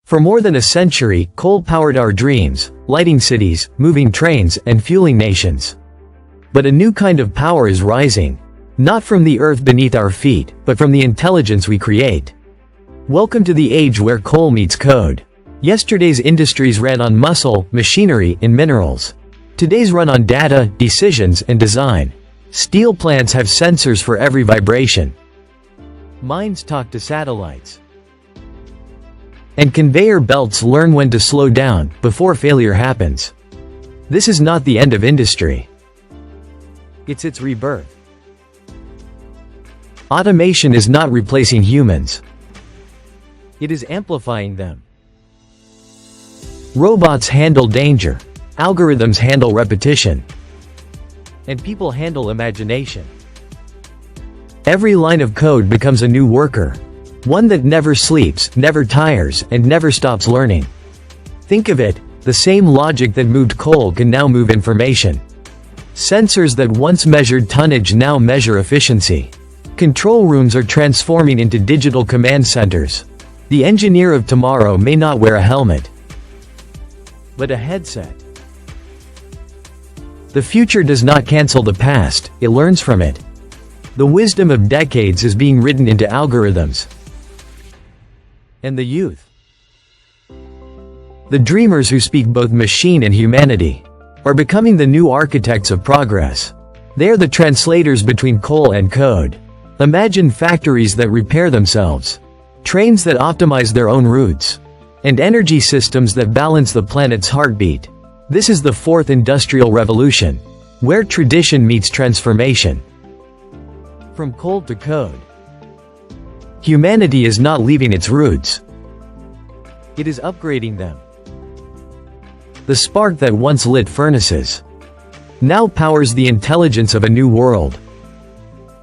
For more than a century, coal powered our dreams, lighting cities, moving trains, and fueling nations. But a new kind of power is rising. Not from the earth beneath our feet, but from the intelligence we create. Welcome to the age where coal meets code. Yesterday's industries ran on muscle, machinery, and minerals. Today's run on data, decisions, and design. Steel plants have sensors for every vibration. Mines talk to satellites. And conveyor belts learn when to slow down before failure happens. This is not the end of industry. It's its rebirth. Automation is not replacing humans. It is amplifying them. Robots handle danger. Algorithms handle repetition. And people handle imagination. Every line of code becomes a new worker. One that never sleeps, never tires, and never stops learning. Think of it, the same logic that moved coal can now move information. Sensors that once measured tonnage now measure efficiency. Control rooms are transforming into digital command centers. The engineer of tomorrow may not wear a helmet, but a headset. The future does not cancel the past, it learns from it. The wisdom of decades is being written into algorithms. And the youth, the dreamers who speak both machine and humanity, are becoming the new architects of progress. They are the translators between coal and code. Imagine factories that repair themselves, trains that optimize their own routes, and energy systems that balance the planet's heartbeat. This is the fourth industrial revolution, where tradition meets transformation. From coal to code, humanity is not leaving its roots. It is upgrading them. The spark that once lit furnaces now powers the intelligence of a new world.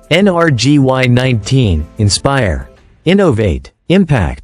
NRGY 19, Inspire, Innovate, Impact.